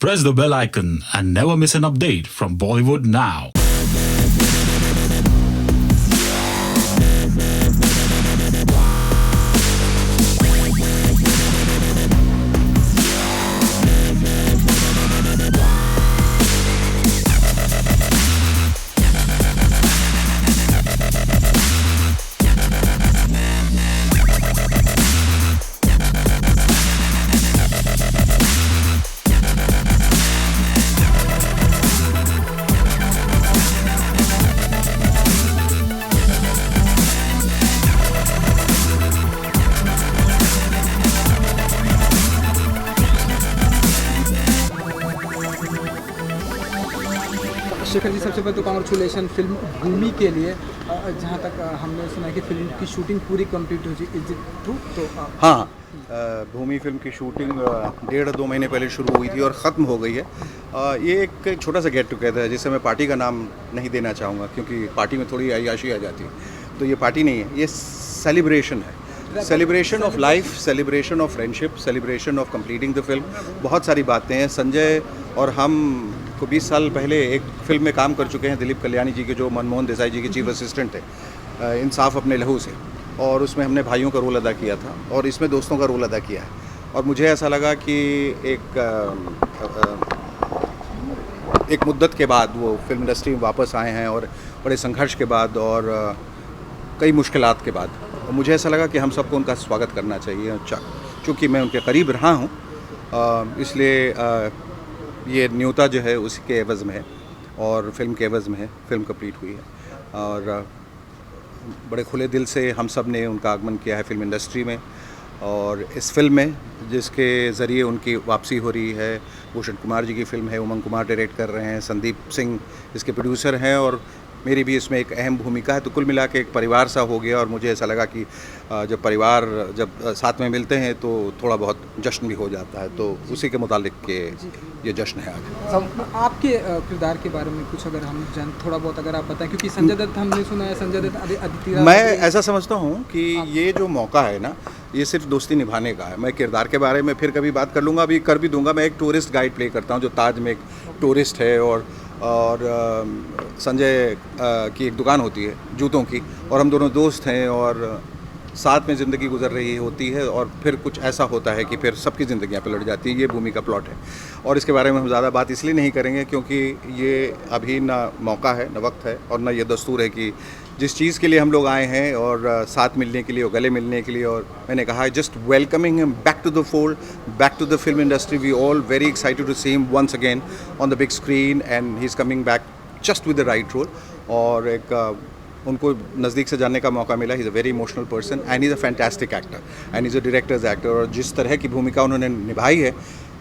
Press the bell icon and never miss an update from Bollywood Now. Shekhar ji, सबसे पहले तो congratulation film भूमि के लिए। जहाँ तक हमने सुना है कि फिल्म की शूटिंग पूरी कंप्लीट हो चुकी, इज इट ट्रू? तो हाँ, भूमि फिल्म की शूटिंग 1.5-2 महीने पहले शुरू हुई थी और ख़त्म हो गई है। ये एक छोटा सा गेट टुगेदर है जिसे मैं पार्टी का नाम नहीं देना चाहूँगा क्योंकि पार्टी में थोड़ी अय्याशी आ जाती है। तो ये पार्टी नहीं है, ये सेलिब्रेशन है। Celebration of life, celebration of friendship, celebration of completing the film. बहुत सारी बातें हैं। संजय और हम को 20 साल पहले एक फिल्म में काम कर चुके हैं, दिलीप कल्याणी जी के, जो मनमोहन देसाई जी के चीफ असिस्टेंट थे, इंसाफ अपने लहू से, और उसमें हमने भाइयों का रोल अदा किया था और इसमें दोस्तों का रोल अदा किया है। और मुझे ऐसा लगा कि एक मुद्दत के बाद वो फिल्म इंडस्ट्री में वापस आए हैं और बड़े संघर्ष के बाद और कई मुश्किलात के बाद, और मुझे ऐसा लगा कि हम सबको उनका स्वागत करना चाहिए। चूँकि मैं उनके करीब रहा हूँ, इसलिए ये न्योता जो है उसी के एवज़ में है और फिल्म के एवज़ में है। फिल्म कंप्लीट हुई है और बड़े खुले दिल से हम सब ने उनका आगमन किया है फिल्म इंडस्ट्री में। और इस फिल्म में जिसके ज़रिए उनकी वापसी हो रही है, भूषण कुमार जी की फिल्म है, उमंग कुमार डायरेक्ट कर रहे हैं, संदीप सिंह इसके प्रोड्यूसर हैं और मेरी भी इसमें एक अहम भूमिका है। तो कुल मिला के एक परिवार सा हो गया और मुझे ऐसा लगा कि जब परिवार साथ में मिलते हैं तो थोड़ा बहुत जश्न भी हो जाता है। तो उसी के मुतालिक के ये जश्न है आज। आपके किरदार के बारे में कुछ अगर हम थोड़ा बहुत अगर आप बताएं, क्योंकि संजय दत्त हमने सुना है, संजय दत्त अदिति, मैं ऐसा समझता हूँ कि ये जो मौका है ना, ये सिर्फ दोस्ती निभाने का है। मैं किरदार के बारे में फिर कभी बात कर लूँगा, अभी कर भी दूंगा। मैं एक टूरिस्ट गाइड प्ले करता हूँ जो ताज में एक टूरिस्ट है और संजय की एक दुकान होती है जूतों की, और हम दोनों दोस्त हैं और साथ में ज़िंदगी गुजर रही होती है और फिर कुछ ऐसा होता है कि फिर सबकी ज़िंदगियाँ पलट जाती हैं। ये भूमि का प्लॉट है और इसके बारे में हम ज़्यादा बात इसलिए नहीं करेंगे क्योंकि ये अभी ना मौका है, ना वक्त है और ना ये दस्तूर है कि जिस चीज़ के लिए हम लोग आए हैं और साथ मिलने के लिए और गले मिलने के लिए, और मैंने कहा just welcoming him back to the fold, back to the film industry. We all very excited to see him once again on the big screen and he is coming back just with the right role. और एक उनको नज़दीक से जानने का मौका मिला। He is a very emotional person and he is a fantastic actor and is a directors actor. और जिस तरह की भूमिका उन्होंने निभाई है,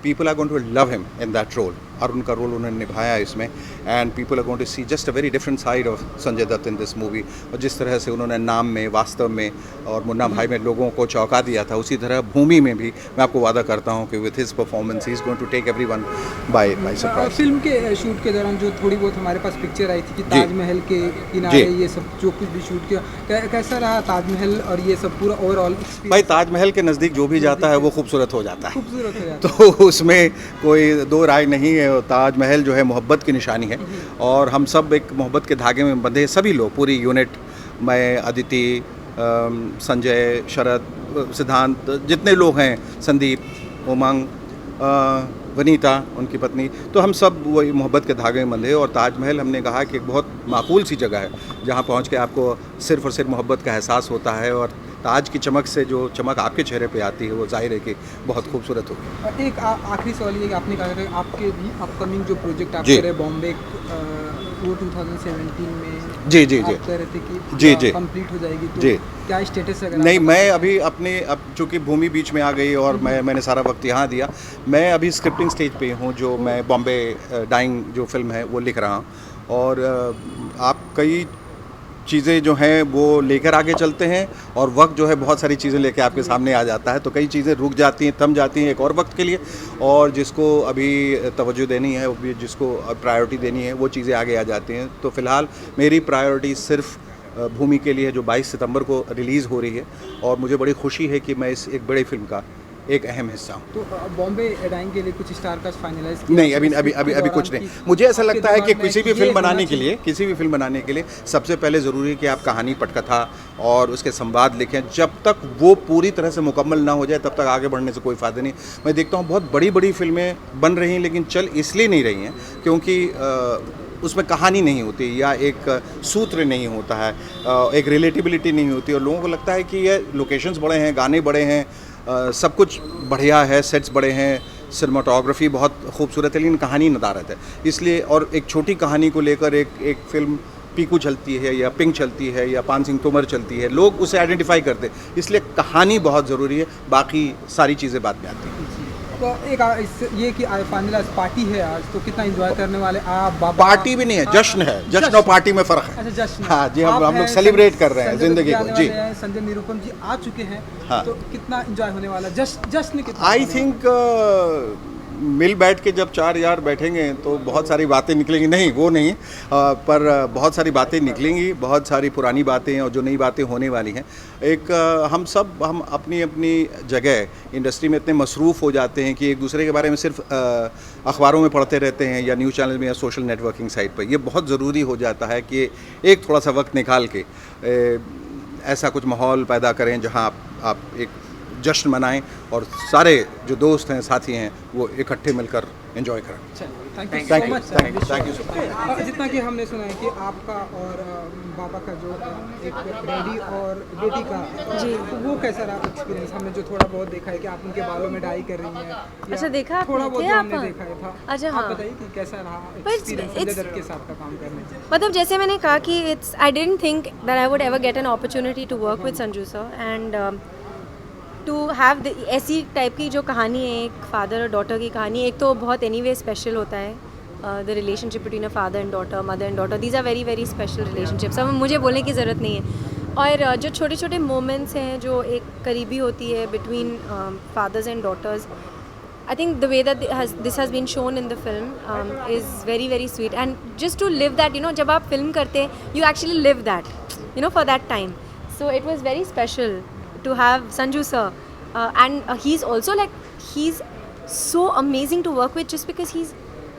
people are going to love him in that role, और उनका रोल उन्होंने निभाया इसमें, and people are going to see just a very different side of Sanjay Dutt in this movie. और जिस तरह से उन्होंने नाम में, वास्तव में और मुन्ना भाई में लोगों को चौंका दिया था, उसी तरह भूमि में भी मैं आपको वादा करता हूँ कि with his performance he is going to take everyone by surprise. Film के शूट के दौरान जो थोड़ी बहुत हमारे पास पिक्चर आई थी कि ताजमहल के किनारे ये सब जो कुछ भी शूट किया, कैसा रहा ताजमहल और ये सब पूरा ओवरऑल? भाई, ताजमहल के नज़दीक जो भी जाता है वो खूबसूरत हो जाता है, खूबसूरत हो जाता है, तो उसमें कोई दो राय नहीं है। ताजमहल जो है मोहब्बत की निशानी है और हम सब एक मोहब्बत के धागे में बंधे, सभी लोग, पूरी यूनिट, मैं, अदिति, संजय, शरद, सिद्धांत, जितने लोग हैं, संदीप, उमंग, वनीता उनकी पत्नी, तो हम सब वही मोहब्बत के धागे में बंधे। और ताजमहल हमने कहा कि एक बहुत माकूल सी जगह है जहाँ पहुँच के आपको सिर्फ और सिर्फ मोहब्बत का एहसास होता है, और ताज की चमक से जो चमक आपके चेहरे पे आती है वो जाहिर है कि बहुत खूबसूरत होगी। एक आखिरी सवाल ये कि आपने कहा था आपके भी अपकमिंग जो प्रोजेक्ट आप कर रहे हैं बॉम्बे, वो 2017 में जी जी आप कह रहे थे कि जी कंप्लीट हो जाएगी, तो जी क्या स्टेटस है? नहीं, मैं अभी अब चूँकि भूमि बीच में आ गई और मैंने सारा वक्त यहाँ दिया, मैं अभी स्क्रिप्टिंग स्टेज पे हूँ। जो मैं बॉम्बे डाइंग जो फिल्म है वो लिख रहा हूँ, और आप कई चीज़ें जो हैं वो लेकर आगे चलते हैं और वक्त जो है बहुत सारी चीज़ें लेकर आपके सामने आ जाता है, तो कई चीज़ें रुक जाती हैं, थम जाती हैं एक और वक्त के लिए, और जिसको अभी तवज्जो देनी है, जिसको प्रायोरिटी देनी है, वो चीज़ें आगे आ जाती हैं। तो फ़िलहाल मेरी प्रायोरिटी सिर्फ भूमि के लिए जो 22 सितंबर को रिलीज़ हो रही है, और मुझे बड़ी खुशी है कि मैं इस एक बड़ी फिल्म का एक अहम हिस्सा हूँ। तो बॉम्बे एडाइन के लिए कुछ स्टार कास्ट फाइनलाइज नहीं, अभी कुछ नहीं। मुझे ऐसा लगता है कि किसी भी फिल्म बनाने के लिए सबसे पहले ज़रूरी है कि आप कहानी, पटकथा और उसके संवाद लिखें। जब तक वो पूरी तरह से मुकम्मल ना हो जाए तब तक आगे बढ़ने से कोई फ़ायदा नहीं। मैं देखता हूँ बहुत बड़ी बड़ी फिल्में बन रही हैं लेकिन चल इसलिए नहीं रही हैं क्योंकि उसमें कहानी नहीं होती या एक सूत्र नहीं होता है, एक रिलेटिबिलिटी नहीं होती और लोगों को लगता है कि ये लोकेशंस बड़े हैं, गाने बड़े हैं, सब कुछ बढ़िया है, सेट्स बड़े हैं, सिनेमाटोग्राफी बहुत खूबसूरत है लेकिन कहानी नदारत है। इसलिए और एक छोटी कहानी को लेकर एक फिल्म पीकू चलती है या पिंक चलती है या पान सिंह तोमर चलती है, लोग उसे आइडेंटिफाई करते हैं। इसलिए कहानी बहुत ज़रूरी है, बाकी सारी चीज़ें बाद में आती हैं। तो एक ये कि फाइनलाइज पार्टी है आज, तो कितना एंजॉय करने वाले आप? बाबा पार्टी भी नहीं है, जश्न है। जश्न और पार्टी में फ़र्क है। अच्छा, जश्न। हाँ जी, हम लोग सेलिब्रेट कर रहे हैं ज़िंदगी को। जी, संजय निरुपम जी आ चुके हैं। हाँ। तो कितना एंजॉय होने वाला जश्न कितना? आई थिंक मिल बैठ के जब 4 यार बैठेंगे तो बहुत सारी बातें निकलेंगी। नहीं, वो नहीं, पर बहुत सारी बातें निकलेंगी, बहुत सारी पुरानी बातें और जो नई बातें होने वाली हैं। हम अपनी अपनी जगह इंडस्ट्री में इतने मसरूफ़ हो जाते हैं कि एक दूसरे के बारे में सिर्फ अखबारों में पढ़ते रहते हैं या न्यूज़ चैनल में या सोशल नेटवर्किंग साइट पर। ये बहुत ज़रूरी हो जाता है कि एक थोड़ा सा वक्त निकाल के ऐसा कुछ माहौल पैदा करें जहाँ आप एक जश्न मनाएं और सारे जो दोस्त हैं, साथी हैं, वो इकट्ठे मिलकर एंजॉय करें। Thank you so much. जितना कि हमने सुना है कि आपका और बाबा का जो एक डैडी और बेटी का जी, तो वो कैसा रहा एक्सपीरियंस? हमने जो थोड़ा बहुत देखा है कि आप उनके बालों में डाई कर रही हैं। अच्छा, देखा आपने? थोड़ा बहुत हमने देखा है था। अच्छा, आप हाँ, बताइए कि कैसा रहा एक्सपीरियंस संजय दत्त के साथ का काम करने? मतलब जैसे मैंने कहा कि I didn't think that I would ever get an opportunity to work with Sanju sir and to have ऐसी टाइप की जो कहानी है, एक फादर और डॉटर की कहानी, एक तो बहुत एनीवे स्पेशल होता है the relationship between a father and daughter, mother and daughter, these are very very special relationships. अब मुझे बोलने की ज़रूरत नहीं है। और जो छोटे छोटे मोमेंट्स हैं जो एक करीबी होती है between fathers and daughters, I think the way that this has been shown in the film is very very sweet and just to live that, you know, जब आप film करते हैं you actually live that, you know, for that time. So it was very special to have Sanju sir and he's also like, he's so amazing to work with just because he's,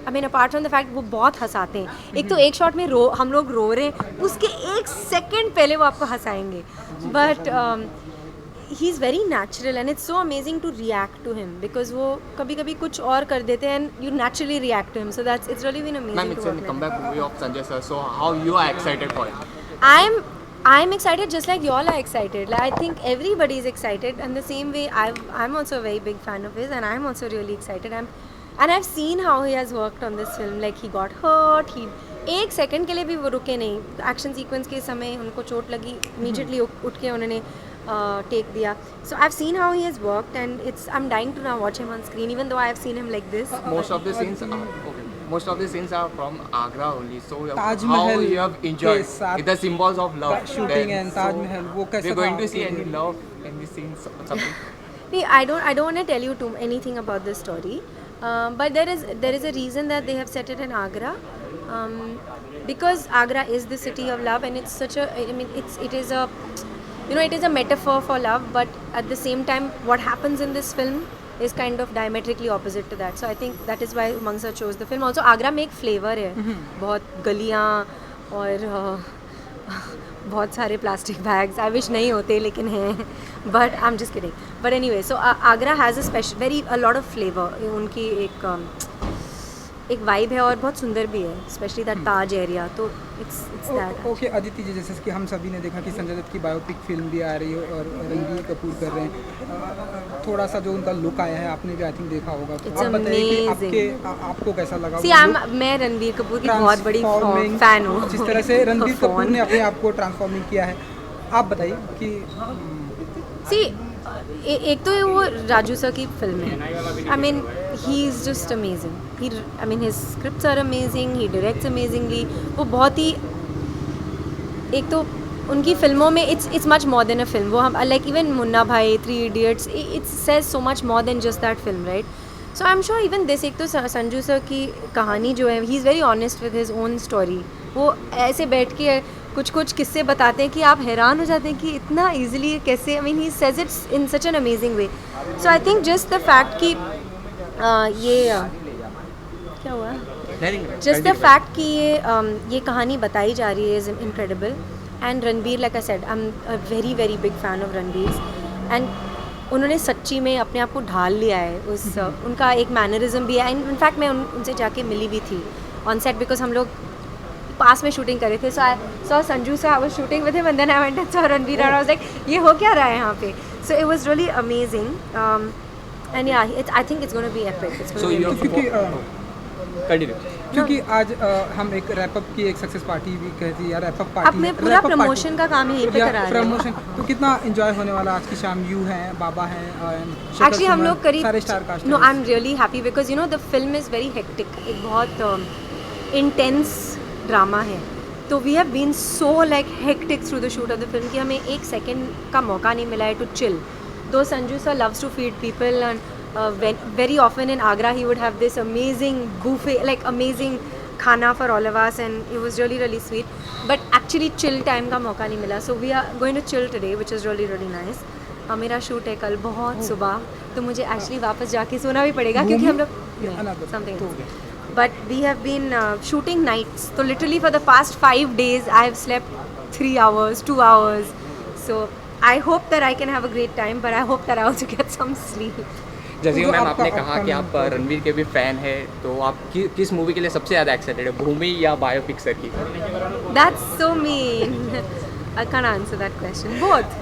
I mean apart from the fact वो बहुत हंसाते हैं। एक तो एक shot में हम लोग रो रहे हैं, उसके एक सेकंड पहले वो आपको हंसाएंगे, but he's very natural and it's so amazing to react to him because वो कभी कभी कुछ और कर देते हैं and you naturally react to him, so it's really been amazing. Ma'am, it's a comeback movie of Sanjay sir, so how you are excited for it? I'm excited just like y'all are excited. Like, I think everybody is excited and the same way I'm also a very big fan of his and I'm also really excited. And I've seen how he has worked on this film. Like he got hurt, he एक second के लिए भी वो रुके नहीं। Action sequence के समय उनको चोट लगी, इमीडिएटली उठ के उन्होंने टेक दिया। So I've seen how he has worked and I'm dying to now watch him on screen even though I have seen him like this. Most of the scenes are from Agra only, so Taj how Mahal you have enjoyed the symbols of love shooting and Taj Mahal, वो कैसा we're going था to see आपके any लिए? love in the scenes or something? I don't want to tell you anything about this story, but there is a reason that they have set it in Agra, because Agra is the city of love and it's such a, I mean it is a, you know, it is a metaphor for love, but at the same time what happens in this film is kind of diametrically opposite to that. So I think that is why Umang sir chose the film. Also Agra में एक flavor है, बहुत गलियाँ और बहुत सारे plastic bags. I wish नहीं होते लेकिन हैं, but I'm just kidding. But anyway, so Agra has a lot of flavor. उनकी एक वाइब है और बहुत सुंदर भी है, स्पेशली दैट ताज एरिया, तो इट्स दैट। ओके अदिति जी, जैसे कि हम सभी ने देखा कि संजय दत्त की बायोपिक फिल्म भी आ रही है और रणबीर कपूर कर रहे हैं, थोड़ा सा जो उनका लुक आया है आपने भी आई थिंक देखा होगा, तो आप बताइए कि आपको कैसा लगा? मैं रणबीर कपूर की बहुत बड़ी फैन हूँ। जिस तरह से रणबीर कपूर ने अपने आप को ट्रांसफॉर्मिंग किया है, आप बताइए कि एक तो वो राजू सर की फिल्म है, I mean he is just amazing, I mean his scripts are amazing, he directs amazingly, वो बहुत ही, एक तो उनकी फिल्मों में it's much more than a film, वो हम like even Munna Bhai, 3 idiots, it's says so much more than just that film, right? So I am sure even this, एक तो संजू सर की कहानी जो है, he is very honest with his own story, वो ऐसे बैठ के कुछ कुछ किस्से बताते हैं कि आप हैरान हो जाते हैं कि इतना इजीली कैसे, आई mean he says it's in such an amazing way. So I think just the fact कि क्या हुआ, जस्ट द फैक्ट कि ये कहानी बताई जा रही है is incredible. And Ranbir, like I said, I am a very very big fan of Ranbir. And उन्होंने सच्ची में अपने आप को ढाल लिया है उस उनका एक मैनरिज्म भी है. इनफैक्ट मैं उनसे जाके मिली भी थी ऑन सेट, बिकॉज हम लोग पास में शूटिंग कर रहे थे. So I saw Sanju sir, I was shooting with him and then I went and saw Ranbir and I was like ये हो क्या रहा है यहाँ पे. So it was really amazing. And yeah I think it's gonna be epic. So you continue. क्योंकि आज हम एक रैप अप की एक सक्सेस पार्टी भी कहती है या रैप अप पार्टी. अब मैं पूरा प्रमोशन का काम यहीं पे करा रही हूँ. प्रमोशन तो कितना एंजॉय होने वाला आज की शाम. यू हैं, बाबा हैं, एक्चुअली हम लोग करीब सारे star cast. No, I am really happy because you know the film is very hectic. एक बहुत इंटेंस ड्रामा है. तो we have been so like hectic through the shoot of the film कि हमें एक सेकेंड का मौका नहीं मिला है to chill. Though Sanju sir loves to feed people and very often in Agra he would have this amazing buffet, like amazing khana for all of us, and it was really really sweet. But actually chill time का मौका नहीं मिला. So we are going to chill today, which is really really nice. मेरा shoot है कल बहुत सुबह, तो मुझे एक्चुअली वापस जाके सोना भी पड़ेगा क्योंकि हम लोग something. But we have been shooting nights. So literally for the past 5 days I have slept 3 hours, 2 hours. So I hope that I can have a great time, but I hope that I also get some sleep. जैसे तो ma'am आपका आपने कहा कि आप रणवीर के भी fan है, तो आप किस मूवी के लिए सबसे ज़्यादा एक्साइटेड है, भूमि या बायोपिक सर की? That's so mean. I can't answer that question. Both.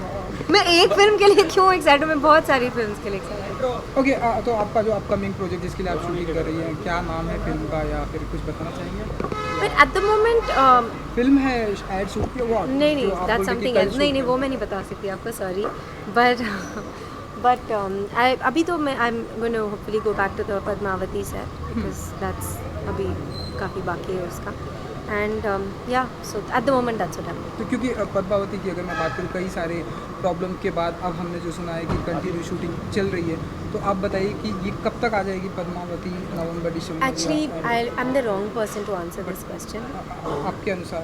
मैं एक फिल्म के लिए क्यों एक्साइटेड हूँ, मैं बहुत सारी फिल्म्स के लिए एक्साइटेड हूँ. ओके. तो आपका जो अपकमिंग प्रोजेक्ट जिसके लिए आप शूटिंग कर रही हैं, क्या नाम है फिल्म का, या फिर कुछ बताना चाहेंगे? But at the moment film है, एड शूट की, वो नहीं, that's something else. नहीं, वो मैं नहीं बता सकती आपको, सॉरी. But अभी तो मैं I'm going to hopefully go back to the Padmavati set because that's अभी काफ़ी बाकी है उसका. And yeah, so at the moment that's what I'm doing. तो क्योंकि पद्मावती की अगर मैं बात करूँ, कई सारे प्रॉब्लम के बाद अब हमने जो सुना है कि कंटिन्यू शूटिंग चल रही है, तो आप बताइए कि ये कब तक आ जाएगी पद्मावती, नवंबर, दिसंबर? Actually, I'm the wrong person to answer this question. आपके अनुसार?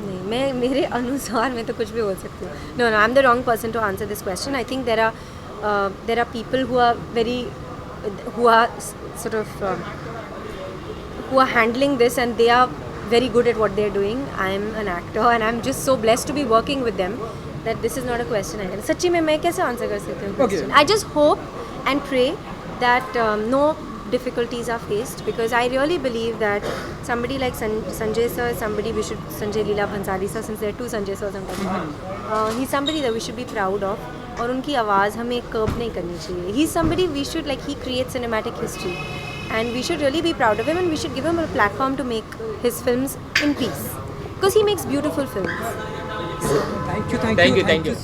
नहीं, मेरे अनुसार मैं तो कुछ भी बोल सकती हूँ. No, I'm the wrong person to answer this question. I think there are people who are sort of who are handling this, and they are very good at what they're doing. I'm an actor and I'm just so blessed to be working with them that this is not a question I can. सच्ची में मैं कैसे answer कर सकती हूँ question? I just hope and pray that no difficulties are faced, because I really believe that somebody like Sanjay sir, Sanjay Leela Bhansali sir, since there are 2 Sanjay sirs I'm talking about, he's somebody that we should be proud of. और उनकी आवाज़ हमें कर्ब नहीं करनी चाहिए. He's somebody we should, like, he creates cinematic history and we should really be proud of him, and we should give him a platform to make his films in peace because he makes beautiful films. Thank you. Thank you.